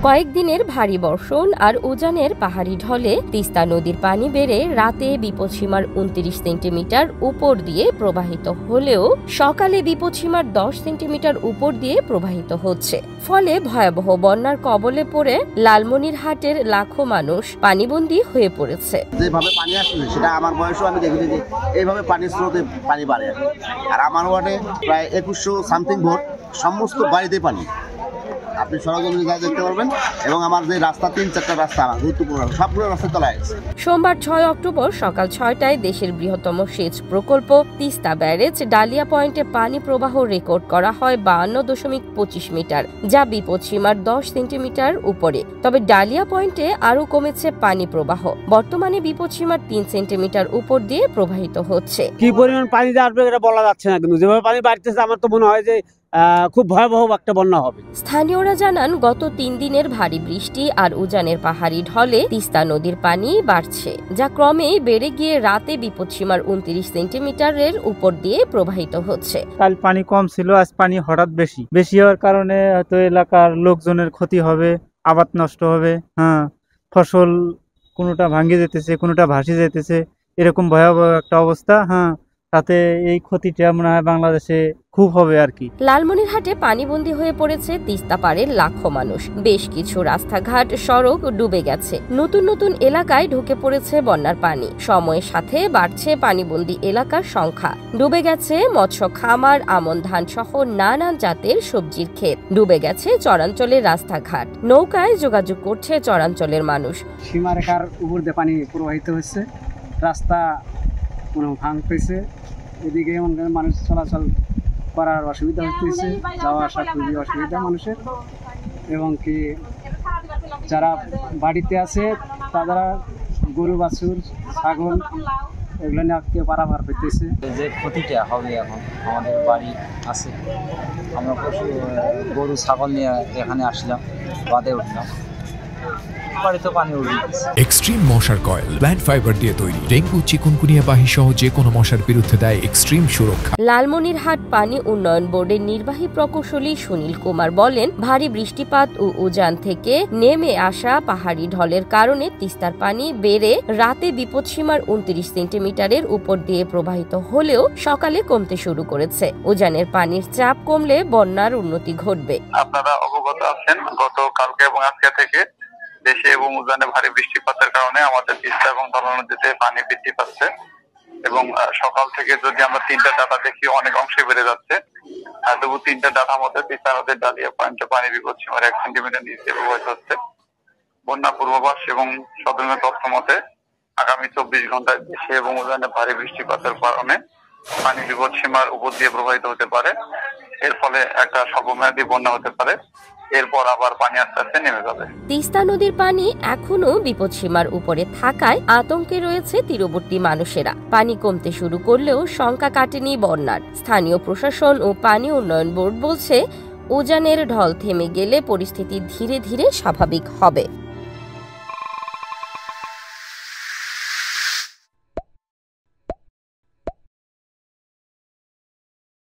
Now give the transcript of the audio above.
কয়েকদিনের ভারী বর্ষণ আর উজানের পাহাড়ি ঢলে তিস্তা নদীর পানি বেড়ে রাতে বিপদসীমার ২৯ সেন্টিমিটার উপর দিয়ে প্রবাহিত হলেও সকালে বিপদসীমার ১০ সেন্টিমিটার উপর দিয়ে প্রবাহিত হচ্ছে। ফলে ভয়াবহ বন্যার কবলে পড়ে লালমনিরহাটের লাখো মানুষ পানিবন্দী হয়ে পড়েছে। যেভাবে পানি আসছে সেটা আমার বয়সেও আমি দেখেছি যে এইভাবে পানির স্রোতে পানি বাড়ে। আর আমার ওয়ার্ডে প্রায় ২১০০ সামথিং ভোট, সমস্ত বাড়িতে পানি, আপনি সরজমিনে যা দেখতে পারবেন। এবং আমার যে রাস্তা ৩-৪টা রাস্তা আমার গুরুত্বপূর্ণ সবগুলো রাস্তায় তলায় আছে। সোমবার ৬ অক্টোবর সকাল ৬টায় দেশের বৃহত্তম সেচ প্রকল্প তিস্তা ব্যারেজ ডালিয়া পয়েন্টে পানি প্রবাহ রেকর্ড করা হয় ৫২.২৫ মিটার, যা বিপদসীমার ১০ সেন্টিমিটার উপরে। তবে ডালিয়া পয়েন্টে আরও কমেছে পানি প্রবাহ, বর্তমানে বিপদসীমার ৩ সেন্টিমিটার উপর দিয়ে প্রবাহিত হচ্ছে। কি পরিমাণ পানি আসবে এটা বলা যাচ্ছে না, কিন্তু যেভাবে পানি বাড়তেছে আমার তো মনে হয় যে খুব ভয়াবহ একটা বন্যা হবে। স্থানীয়রা জানান, গত ৩ দিনের ভারী বৃষ্টি আর উজানের পাহাড়ি ঢলে তিস্তা নদীর পানি বাড়ছে, যা ক্রমেই বেড়ে গিয়ে রাতে বিপদসীমার ২৯ সেন্টিমিটারের উপর দিয়ে প্রবাহিত হচ্ছে। কাল পানি কম ছিল, আজ পানি হঠাৎ বেশি হওয়ার কারণে হয়তো এলাকার লোকজনের ক্ষতি হবে, আবাদ নষ্ট হবে, ফসল কোনোটা ভাঙে যেতেছে, কোনোটা ভাসে যেতেছে, এরকম ভয়াবহ একটা অবস্থা। তাতে এই ক্ষতিটা মনে হয় বাংলাদেশে খুব হবে আর কি। লালমনিরহাটে পানিবন্দী হয়ে পড়েছে তিস্তা পাড়ের লাখো মানুষ। বেশ কিছু রাস্তাঘাট, সড়ক ডুবে গেছে। নতুন নতুন এলাকায় ঢুকে পড়েছে বন্যার পানি। সময়ের সাথে বাড়ছে পানিবন্দী এলাকার সংখ্যা। ডুবে গেছে মৎস্য খামার, আমন ধান সহ নানান জাতের সবজির ক্ষেত। ডুবে গেছে চরাঞ্চলের রাস্তাঘাট। নৌকায় যোগাযোগ করছে চরাঞ্চলের মানুষ। সীমারেখার উপর দিয়ে পানি প্রবাহিত হচ্ছে, রাস্তা ভাঙতেছে, এদিকে মানুষ চলাচল করার অসুবিধা হচ্ছে, যাওয়া আসা খুবই অসুবিধা মানুষের। এবং কি যারা বাড়িতে আছে তারা গরু, বাছুর, ছাগল এগুলো নিয়ে পারাপার হইতেছে। যে ক্ষতিটা হবে, এখন আমাদের বাড়ি আছে, আমরা পশু গরু ছাগল নিয়ে এখানে আসলাম, বাদে উঠলাম, এক্সট্রিম মশার কয়েল প্ল্যান্ট ফাইবার দিয়ে তৈরি, ডেঙ্গু, চিকুনগুনিয়া বাহি সহ যে কোনো মশার বিরুদ্ধে দেয় এক্সট্রিম সুরক্ষা। লালমনিরহাট পানি উন্নয়ন বোর্ডের নির্বাহী প্রকৌশলী সুনীল কুমার বলেন, ভারী বৃষ্টিপাত ও উজান থেকে নেমে আসা পাহাড়ি ঢলের কারণে তিস্তার পানি বেড়ে রাতে বিপদসীমার ২৯ সেন্টিমিটারের উপর দিয়ে প্রবাহিত হলেও সকালে কমতে শুরু করেছে। উজানের পানির চাপ কমলে বন্যার উন্নতি ঘটবে। আপনারা অবগত আছেন, গত কালকে এবং আজকে থেকে দেশে এবং উজানে ভারী বৃষ্টিপাতের কারণে আমাদের তিস্তা এবং ধরলা নদীতে পানি বৃদ্ধি পাচ্ছে। এবং সকাল থেকে যদি আমরা ৩টা ডাটা দেখি, অনেক অংশে বেড়ে যাচ্ছে। তবু ৩টা ডাটার মধ্যে তিস্তা নদীর ডালিয়া পয়েন্টে পানি বিপদসীমার ১ সেন্টিমিটার নিচে প্রবাহিত হচ্ছে। বন্যা পূর্বাভাস এবং সদরীয় তথ্য মতে আগামী ২৪ ঘন্টায় দেশে এবং উজানে ভারী বৃষ্টিপাতের কারণে পানি বিপদসীমার উপর দিয়ে প্রবাহিত হতে পারে। এর ফলে একটা স্বল্পমেয়াদী বন্যা হতে পারে। এরপর আবার পানি আস্তে আস্তে নেমে যাবে। তিস্তা নদীর পানি এখনো বিপদসীমার উপরে থাকায় আতঙ্কে রয়েছে তীরবর্তী মানুষেরা। পানি কমতে শুরু করলেও শঙ্কা কাটেনি বন্যার। স্থানীয় প্রশাসন ও পানি উন্নয়ন বোর্ড বলছে, উজানের ঢল থেমে গেলে পরিস্থিতি ধীরে ধীরে স্বাভাবিক হবে।